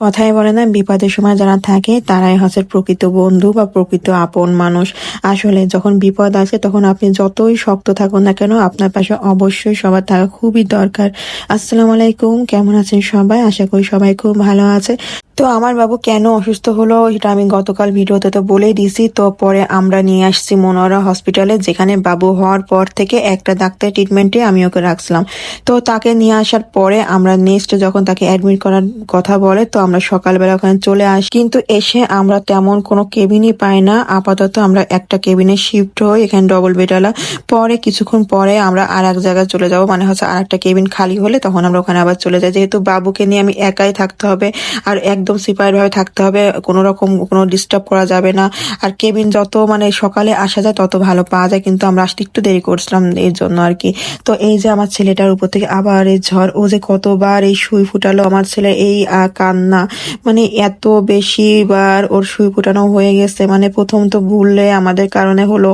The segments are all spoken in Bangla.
কথায় বলে না, বিপদের সময় যারা থাকে তারাই হচ্ছে প্রকৃত বন্ধু বা প্রকৃত আপন মানুষ। আসলে যখন বিপদ আসে তখন আপনি যতই শক্ত থাকুন না কেন, আপনার পাশে অবশ্যই সবার থাকা খুবই দরকার। আসসালামু আলাইকুম, কেমন আছেন সবাই? আশা করি সবাই খুব ভালো আছে। তো আমার বাবু কেন অসুস্থ হলো এটা আমি গতকাল ভিডিওতে তো বলেই দিছি। তো পরে আমরা নিয়ে আসছি মনোয়ারা হসপিটালে, যেখানে বাবু হওয়ার পর থেকে একটা ডাক্তার ট্রিটমেন্টে আমি ওকে রাখছিলাম। তো তাকে নিয়ে আসার পরে আমরা নেক্সট যখন তাকে অ্যাডমিট করার কথা বলে, তো আমরা সকালবেলা ওখানে চলে আসি, কিন্তু এসে আমরা তেমন কোনো কেবিনই পাই না। আপাতত আমরা একটা কেবিনে শিফট হই, এখানে ডবল বেডওয়ালা। পরে কিছুক্ষণ পরে আমরা আর এক জায়গায় চলে যাব, মানে হচ্ছে আর একটা কেবিন খালি হলে তখন আমরা ওখানে আবার চলে যাই। যেহেতু বাবুকে নিয়ে আমি একাই থাকতে হবে আর একদম সিপারেট ভাবে থাকতে হবে, কোনো রকম কোনো ডিস্টার্ব করা যাবে না। আর কেবিন যত মানে সকালে আসা যায় তত ভালো পাওয়া যায়, কিন্তু আমরা আসতে একটু দেরি করছিলাম এর জন্য আর কি। তো এই যে আমার ছেলেটার উপর থেকে আবার এই ঝড়, ও যে কতবার এই সুই ফুটালো আমার ছেলে, এই কান্না, মানে এত বেশি বার ওর সুই ফুটানো হয়ে গেছে। মানে প্রথম তো ভুললে আমাদের কারণে হলো,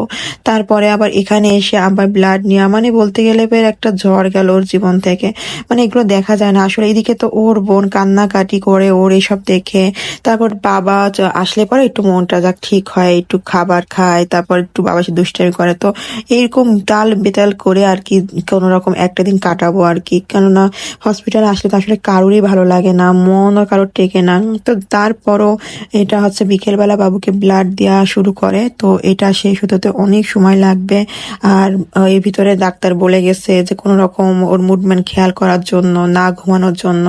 তারপরে আবার এখানে এসে আবার ব্লাড নেওয়া, মানে বলতে গেলে বের একটা ঝড় গেল ওর জীবন থেকে। মানে এগুলো দেখা যায় না আসলে। এইদিকে তো ওর বোন কান্নাকাটি করে ওর এসব দেখে, তারপর বাবা আসলে পরে একটু মনটা যাক ঠিক হয়, একটু খাবার খায়, তারপর একটু বাবার সাথে দুষ্টামি করে। তো এইরকম তাল বেতাল করে আর কি কোনো রকম একটা দিন কাটাবো আর কি। কেননা হসপিটালে আসলে তো আসলে কারোরই ভালো লাগে না, মনও কারোর টেকে না। তো তারপরও এটা হচ্ছে বিকেলবেলা বাবুকে ব্লাড দেওয়া শুরু করে, তো এটা শেষ হতে হতে অনেক সময় লাগবে। আর এর ভিতরে ডাক্তার বলে গেছে যে কোনো রকম ওর মুভমেন্ট খেয়াল করার জন্য, না ঘুমানোর জন্য।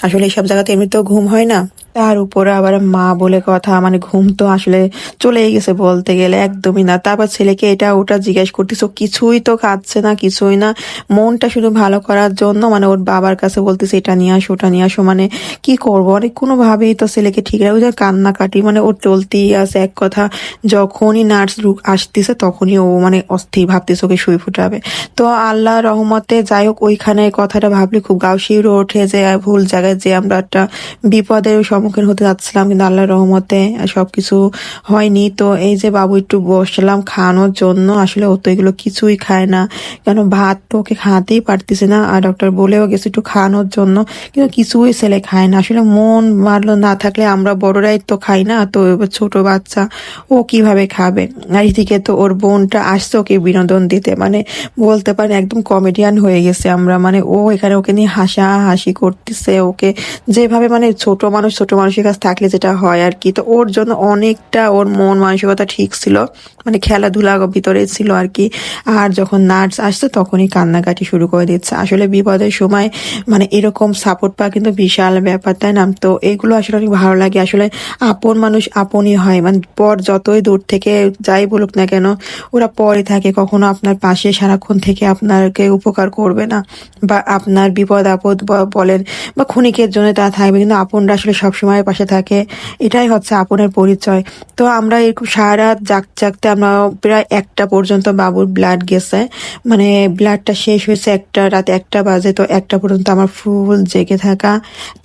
আসলে এইসব জায়গাতে এমনিতেও ঘুম হয় না, তার উপরে আবার মা বলে কথা, মানে ঘুম তো আসলে চলেই গেছে বলতে গেলে, একদমই না। তারপর ছেলেকে এটা ওটা জিজ্ঞেস করতেছে, কিছুই তো খাচ্ছে না, কিছুই না। মনটা শুধু ভালো করার জন্য মানে ওর বাবার কাছে বলতেছে এটা নিয়ে আসো ওটা নিয়ে আসো। মানে কি করবো, মানে কোনোভাবেই তো ছেলেকে ঠিক রাখবে, যে কান্নাকাটি মানে ওর চলতেই আছে এক কথা। যখনই নার্স আসতেছে তখনই ও মানে অস্থির, ভাবতেছে ওকে সুই ফুটাবে। তো আল্লাহ রহমতে যাই হোক, ওইখানে কথাটা ভাবলে খুব গাও শিউরে ওঠে যে ভুল জায়গায় যে আমরা একটা বিপদের সম্মুখীন হতে যাচ্ছিলাম, কিন্তু আল্লাহর রহমতে সবকিছু হয়নি। তো এই যে বাবু একটু বসলাম খাওয়ানোর জন্য, আসলে ও তো এগুলো কিছুই খায় না, কেন ভাত তো ওকে খাওয়াতেই পারতেছে না। আর ডক্টর বলেও গেছে একটু খাওয়ানোর জন্য, কিন্তু কিছুই ছেলে খায় না। আসলে মন ভালো না থাকলে আমরা বড়রাই তো খাই না, তো এবার ছোট বাচ্চা ও কিভাবে খাবে। আর এদিকে তো ওর বোনটা আসছে ওকে বিনোদন দিতে, মানে বলতে পারে একদম কমেডিয়ান হয়ে গেছে আমরা। মানে ও এখানে ওকে নিয়ে হাসাহাসি করতেছে, ওকে যেভাবে মানে ছোট মানুষ ছোট মানুষের কাছে থাকলে যেটা হয় আর কি। তো ওর জন্য অনেকটা ওর মন মানসিকতা ঠিক ছিল, মানে খেলাধুলা ভিতরে ছিল আর কি। আর যখন নার্স আসছে তখনই কান্নাকাটি শুরু করে দিচ্ছে। আসলে বিপদের সময় মানে এরকম সাপোর্ট পাওয়া কিন্তু বিশাল ব্যাপার, তাই না? তো এগুলো আসলে অনেক ভালো লাগে। আসলে আপন মানুষ আপনই হয়, মানে পর যতই দূর থেকে যাই বলুক না কেন, ওরা পরে থাকে, কখনো আপনার পাশে সারাক্ষণ থেকে আপনাকে উপকার করবে না, বা আপনার বিপদ আপদ বলেন বা ক্ষণিকের জন্য তা থাকবে, কিন্তু আপনরা আসলে সবসময় পাশে থাকে। এটাই হচ্ছে আপনের পরিচয়। তো আমরা এরকম সারা রাত জাগতে জাগতে আমরা প্রায় 1টা পর্যন্ত বাবুর ব্লাড গেছে, মানে ব্লাডটা শেষ হয়েছে রাত 1টা বাজে। তো 1টা পর্যন্ত আমার ফুল জেগে থাকা।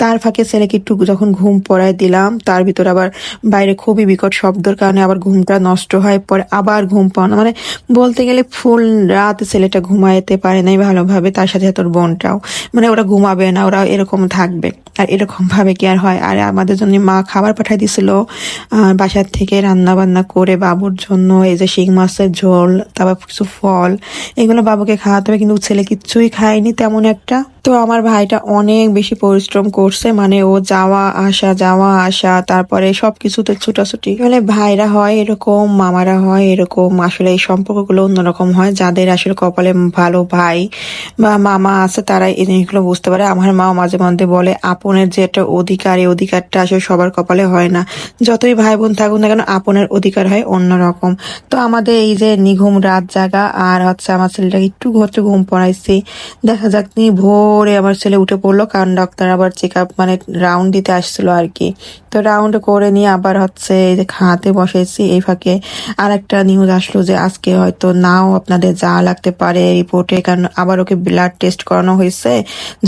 তার ফাঁকে ছেলেকে একটু যখন ঘুম পড়ায় দিলাম, তার ভিতর আবার বাইরে খুবই বিকট শব্দের কারণে আবার ঘুমটা নষ্ট হয়, পরে আবার ঘুম পাওয়ানো, মানে বলতে গেলে ফুল রাত ছেলেটা ঘুমাইতে পারে নাই ভালোভাবে। তার সাথে সাথে ওর বোনটাও, মানে ওরা ঘুমাবে না, ওরা এরকম থাকবে। আর এরকম ভাবে কি আর হয়? আর আমাদের জন্য মা খাবার পাঠাই দিছিল বাসার থেকে, রান্না বান্না করে বাবুর জন্য। এই যে শিং মাছের ঝোল, তারপর কিছু ফল, এগুলো বাবুকে খাওয়াতে হবে, কিন্তু ছেলে কিচ্ছুই খায়নি তেমন একটা। তো আমার ভাইটা অনেক বেশি পরিশ্রম করছে, মানে ও যাওয়া আসা, তারপরে সবকিছুতে ছুটাছুটি। মানে ভাইরা হয় এরকম, মামারা হয় এরকম। আসলে এই সম্পর্কগুলো অন্যরকম হয়, যাদের আসলে কপালে ভালো ভাই বা মামা আছে তারা এই জিনিসগুলো বুঝতে পারে। আমার মাও মাঝে মধ্যে বলে আপনের যে একটা অধিকার, এই অধিকারটা আসলে সবার কপালে হয় না। যতই ভাই বোন থাকুক না কেন, আপনের অধিকার হয় অন্যরকম। তো আমাদের এই যে নিঘুম রাত জাগা, আর হচ্ছে আমার ছেলেটাকে একটু ঘুম পড়াইছি। দেখা যাক নি ভোরে আমার ছেলে উঠে পড়লো, কারণ ডাক্তার আবার চেক আপ মানে রাউন্ড দিতে আসছিল আর কি। তো রাউন্ড করে নিয়ে আবার হচ্ছে এই যে খাওয়াতে বসেছি। এই ফাঁকে আর একটা নিউজ আসলো যে আজকে হয়তো নাও আপনাদের যা লাগতে পারে রিপোর্টে, কারণ আবার ওকে ব্লাড টেস্ট করানো হয়েছে।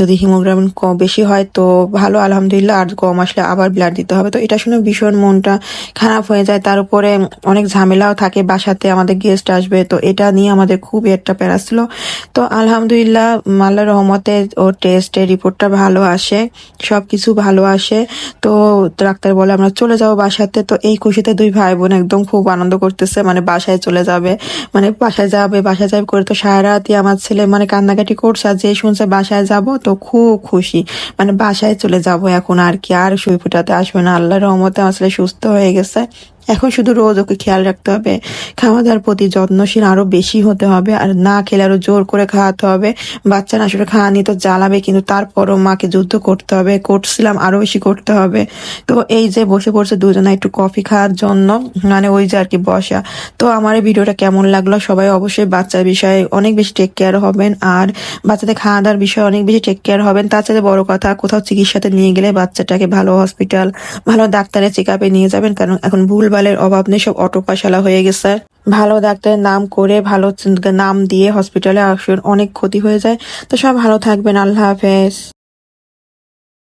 যদি হিমোগ্লোবিন কম বেশি হয় তো ভালো, আলহামদুলিল্লাহ, আর কম আসলে আবার ব্লাড দিতে হবে। তো এটা শুনে ভীষণ মনটা খারাপ হয়ে যায়। তার উপরে অনেক ঝামেলাও থাকে, বাসাতে আমাদের গেস্ট আসবে, তো এটা নিয়ে আমাদের খুবই একটা প্যারা ছিল। তো আলহামদুলিল্লাহ আল্লাহর রহমতে ওর টেস্টের রিপোর্টটা ভালো আসে, সবকিছু ভালো আসে। তো ডাক্তার বলে আমরা চলে যাবো বাসাতে। তো এই খুশিতে দুই ভাই বোন একদম খুব আনন্দ করতেছে, মানে বাসায় চলে যাবে, মানে বাসায় যাবে করে। তো সারা রাতই আমার ছেলে মানে কান্নাকাটি করছে, আর যে শুনছে বাসায় যাব তো খুব খুশি, মানে বাসায় চলে যাব এখন, আর কি আর সুই ফুটাতে আসবে না। আল্লাহর রহমতে আমার ছেলে সুস্থ হয়ে গেছে। এখন শুধু রোজ ওকে খেয়াল রাখতে হবে, খাওয়া দাওয়ার প্রতি যত্নশীল আরো বেশি হতে হবে, আর না খেলে আরো জোর করে খাওয়াতে হবে। বাচ্চা আসলে খাওয়ানি তো জ্বালাবে, কিন্তু তারপরও মাকে যুদ্ধ করতে হবে, করছিলাম আরো বেশি করতে হবে। তো এই যে বসে পড়ছে দুজনে একটু কফি খাওয়ার জন্য, মানে ওই যে আর কি বসা। তো আমার এই ভিডিওটা কেমন লাগলো, সবাই অবশ্যই বাচ্চার বিষয়ে অনেক বেশি টেক কেয়ার হবেন, আর বাচ্চাদের খাওয়া দাওয়ার বিষয়ে অনেক বেশি টেক কেয়ার হবেন। তাছাড়া বড় কথা, কোথাও চিকিৎসাতে নিয়ে গেলে বাচ্চাটাকে ভালো হসপিটাল, ভালো ডাক্তারের চেক আপে নিয়ে যাবেন, কারণ এখন ভুলভালের অভাব নেই, সব অটো পাশালা হয়ে গেছে। ভালো ডাক্তারের নাম করে ভালো নাম দিয়ে হসপিটালে আসুন, অনেক ক্ষতি হয়ে যায়। তো সব ভালো থাকবেন, আল্লাহ হাফেজ।